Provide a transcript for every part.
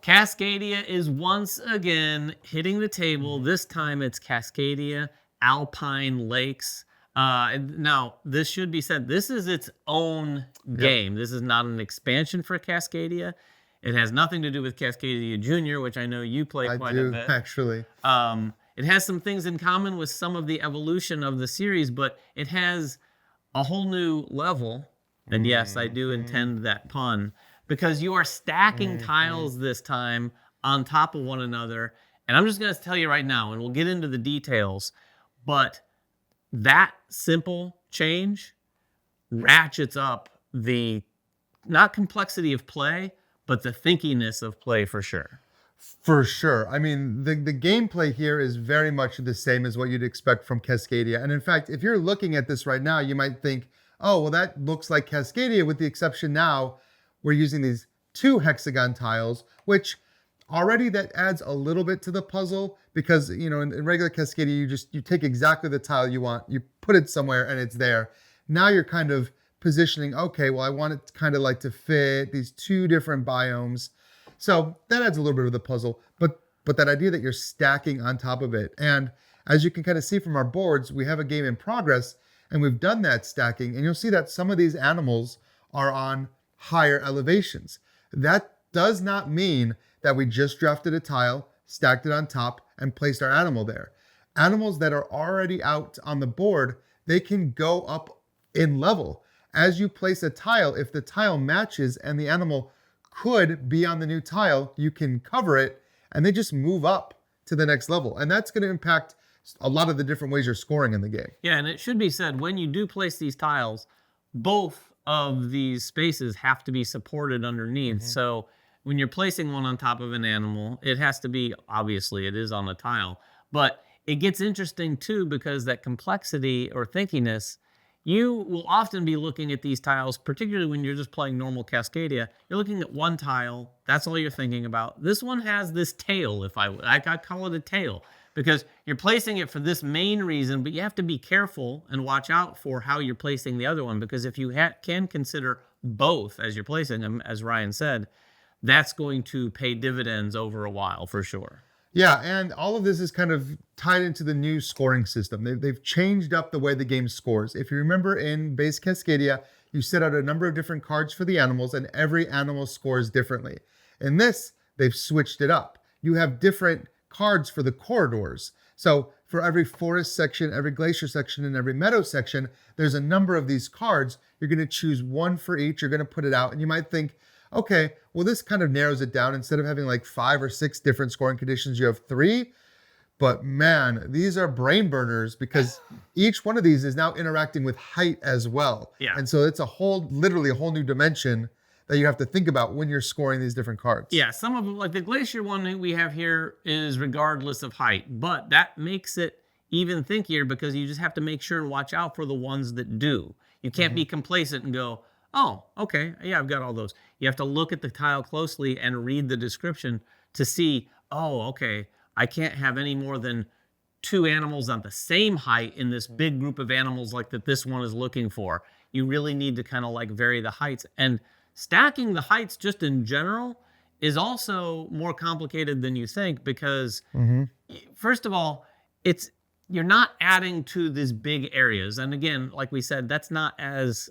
Cascadia is once again hitting the table. This time it's Cascadia Alpine Lakes. Now, this should be said, this is its own game. This is not an expansion for Cascadia. It has nothing to do with Cascadia Junior, which I know you play quite a bit. Actually. It has some things in common with some of the evolution of the series, but it has a whole new level. And yes, I do intend that pun, because you are stacking tiles this time on top of one another. And I'm just going to tell you right now, and we'll get into the details, but that simple change ratchets up the, not complexity of play, but the thinkiness of play for sure. For sure. I mean, the gameplay here is very much the same as what you'd expect from Cascadia. And in fact, if you're looking at this right now, you might think, oh, well, that looks like Cascadia, with the exception now we're using these 2 hexagon tiles, which already that adds a little bit to the puzzle, because, you know, in regular Cascadia, you take exactly the tile you want, you put it somewhere and it's there. Now you're kind of positioning, okay, well, I want it kind of like to fit these 2 different biomes. So that adds a little bit of the puzzle, but that idea that you're stacking on top of it. And as you can kind of see from our boards, we have a game in progress and we've done that stacking, and you'll see that some of these animals are on higher elevations. That does not mean that we just drafted a tile, stacked it on top, and placed our animal there. Animals that are already out on the board, they can go up in level. As you place a tile, if the tile matches and the animal could be on the new tile, you can cover it and they just move up to the next level. And that's going to impact a lot of the different ways you're scoring in the game. Yeah, and it should be said, when you do place these tiles, both of these spaces have to be supported underneath. So when you're placing one on top of an animal, it has to be, obviously it is on a tile, but it gets interesting too, because that complexity or thinkiness, you will often be looking at these tiles, particularly when you're just playing normal Cascadia. You're looking at one tile, that's all you're thinking about. This one has this tail, I call it a tail, because you're placing it for this main reason, but you have to be careful and watch out for how you're placing the other one, because if you can consider both as you're placing them, as Ryan said, that's going to pay dividends over a while for sure. Yeah, and all of this is kind of tied into the new scoring system. They've changed up the way the game scores. If you remember, in base Cascadia, you set out a number of different cards for the animals, and every animal scores differently. In this, they've switched it up. You have different cards for the corridors. So for every forest section, every glacier section, and every meadow section, there's a number of these cards. You're going to choose one for each. You're going to put it out, and you might think, okay, well, this kind of narrows it down. Instead of having like 5 or 6 different scoring conditions, you have 3. But man, these are brain burners, because each one of these is now interacting with height as well. Yeah. And so it's literally a whole new dimension that you have to think about when you're scoring these different cards. Yeah, some of them, like the glacier one that we have here, is regardless of height, but that makes it even thinkier, because you just have to make sure and watch out for the ones that do. You can't be complacent and go, oh, okay, yeah, I've got all those. You have to look at the tile closely and read the description to see, oh, okay, I can't have any more than 2 animals on the same height in this big group of animals like that this one is looking for. You really need to kind of like vary the heights. And stacking the heights just in general is also more complicated than you think, because first of all, you're not adding to these big areas. And again, like we said, that's not as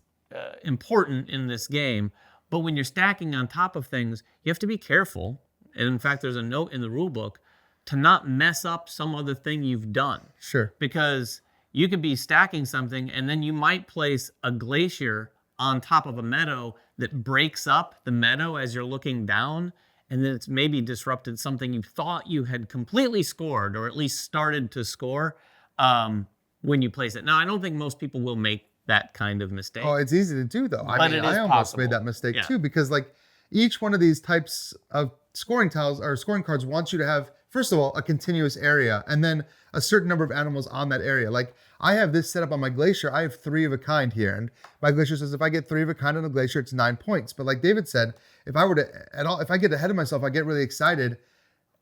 important in this game. But when you're stacking on top of things, you have to be careful. And in fact, there's a note in the rule book to not mess up some other thing you've done. Sure. Because you could be stacking something and then you might place a glacier on top of a meadow that breaks up the meadow as you're looking down. And then it's maybe disrupted something you thought you had completely scored, or at least started to score when you place it. Now, I don't think most people will make that kind of mistake. Oh, it's easy to do though. I almost made that mistake too, because like each one of these types of scoring tiles or scoring cards wants you to have, first of all, a continuous area, and then a certain number of animals on that area. Like I have this set up on my glacier. I have 3 of a kind here, and my glacier says if I get 3 of a kind on a glacier, it's 9 points. But like David said, if I get ahead of myself, I get really excited,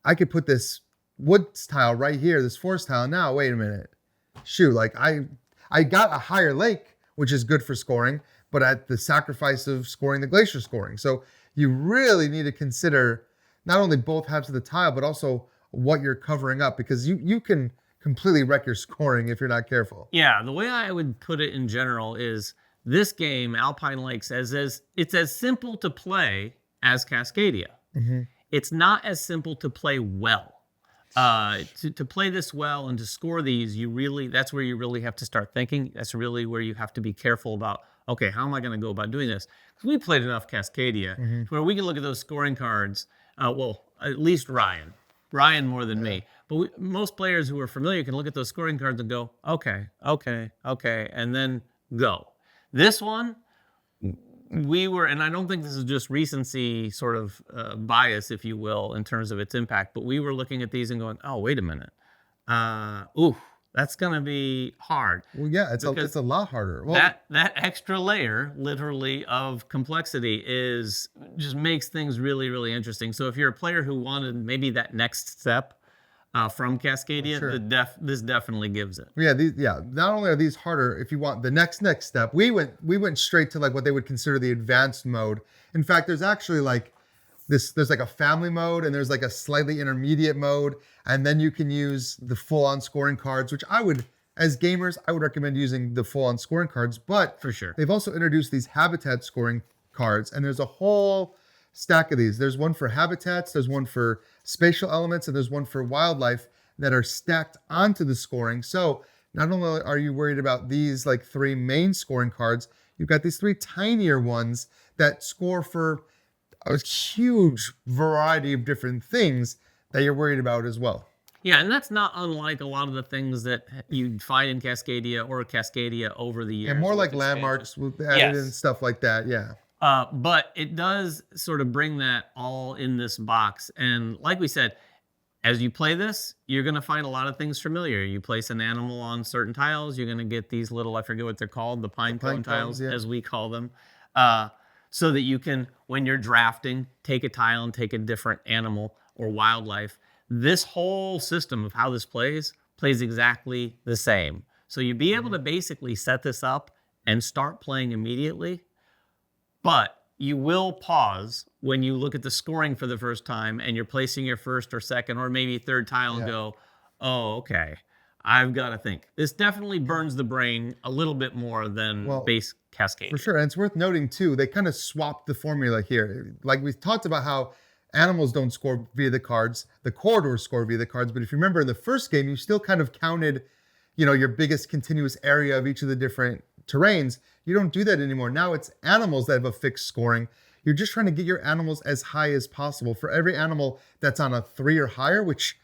I could put this wood tile right here, this forest tile. Now, wait a minute. Shoot, like I got a higher lake, which is good for scoring, but at the sacrifice of scoring the glacier scoring. So you really need to consider not only both halves of the tile, but also what you're covering up, because you can completely wreck your scoring if you're not careful. Yeah, the way I would put it in general is this game, Alpine Lakes, it's as simple to play as Cascadia. It's not as simple to play well. To play this well and to score these, that's where you really have to start thinking. That's really where you have to be careful about, okay, how am I going to go about doing this? Because we played enough Cascadia where we can look at those scoring cards. Well, at least Ryan more than me. But most players who are familiar can look at those scoring cards and go, okay, and then go. This one, and I don't think this is just recency sort of bias, if you will, in terms of its impact, but we were looking at these and going, oh, wait a minute. That's going to be hard. Well, yeah, it's a lot harder. Well, that extra layer, literally, of complexity just makes things really, really interesting. So if you're a player who wanted maybe that next step from Cascadia, this definitely gives it. Yeah, not only are these harder, if you want the next step, we went straight to like what they would consider the advanced mode. In fact, there's actually like there's like a family mode, and there's like a slightly intermediate mode, and then you can use the full-on scoring cards, which as gamers, I would recommend using the full-on scoring cards. But for sure, they've also introduced these habitat scoring cards, and there's a whole stack of these. There's one for habitats, there's one for spatial elements, and there's one for wildlife that are stacked onto the scoring. So not only are you worried about these like 3 main scoring cards, you've got these 3 tinier ones that score for a huge variety of different things that you're worried about as well. Yeah, and that's not unlike a lot of the things that you'd find in Cascadia or Cascadia over the years. And more like landmarks with added and stuff like that, yeah. But it does sort of bring that all in this box. And like we said, as you play this, you're going to find a lot of things familiar. You place an animal on certain tiles, you're going to get these little, I forget what they're called, the pine cone tiles, as we call them. So that you can, when you're drafting, take a tile and take a different animal or wildlife. This whole system of how this plays exactly the same. So you'd be able to basically set this up and start playing immediately, but you will pause when you look at the scoring for the first time and you're placing your first or second or maybe third tile and go, oh, okay, I've got to think. This definitely burns the brain a little bit more than base Cascadia. For sure. And it's worth noting, too, they kind of swapped the formula here. Like we talked about how animals don't score via the cards. The corridors score via the cards. But if you remember in the first game, you still kind of counted, your biggest continuous area of each of the different terrains. You don't do that anymore. Now it's animals that have a fixed scoring. You're just trying to get your animals as high as possible. For every animal that's on a 3 or higher, which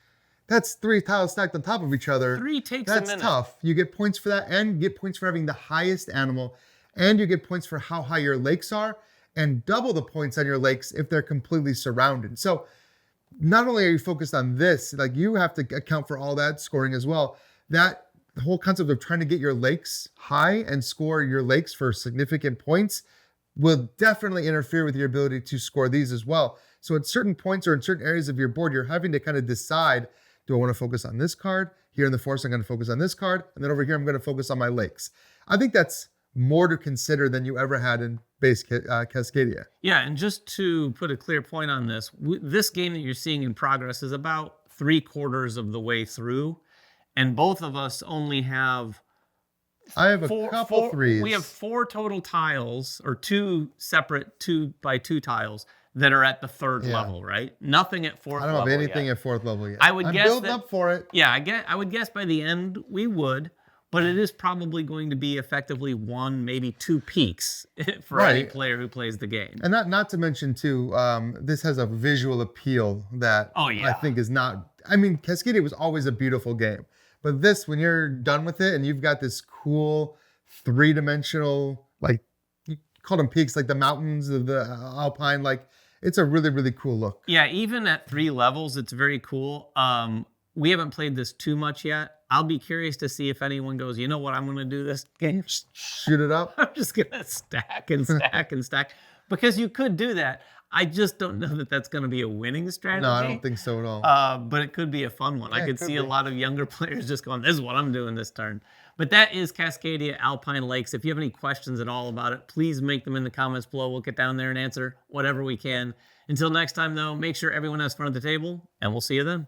that's 3 tiles stacked on top of each other. 3 takes a minute. That's tough. You get points for that, and you get points for having the highest animal, and you get points for how high your lakes are, and double the points on your lakes if they're completely surrounded. So not only are you focused on this, like you have to account for all that scoring as well. That whole concept of trying to get your lakes high and score your lakes for significant points will definitely interfere with your ability to score these as well. So at certain points or in certain areas of your board, you're having to kind of decide, do I want to focus on this card? Here in the forest, I'm going to focus on this card. And then over here, I'm going to focus on my lakes. I think that's more to consider than you ever had in base Cascadia. Yeah, and just to put a clear point on this, this game that you're seeing in progress is about 3/4 of the way through. And both of us only have... I have a couple threes. We have 4 total tiles, or 2 separate 2x2 tiles that are at the 3rd level, right? Nothing at 4th level. I don't have anything at 4th level yet. I'm building up for it. Yeah, I would guess by the end we would, but it is probably going to be effectively 1, maybe 2 peaks for any player who plays the game. And not to mention too, this has a visual appeal that I think is not. I mean, Cascadia was always a beautiful game. But this, when you're done with it and you've got this cool 3-dimensional, like you call them peaks, like the mountains of the Alpine, like it's a really, really cool look. Yeah, even at 3 levels, it's very cool. We haven't played this too much yet. I'll be curious to see if anyone goes, you know what I'm going to do this game? Shoot it up. I'm just going to stack and stack and stack. Because you could do that. I just don't know that that's going to be a winning strategy. No, I don't think so at all. But it could be a fun one. I could see a lot of younger players just going, this is what I'm doing this turn. But that is Cascadia Alpine Lakes. If you have any questions at all about it, please make them in the comments below. We'll get down there and answer whatever we can. Until next time, though, make sure everyone has fun at the table, and we'll see you then.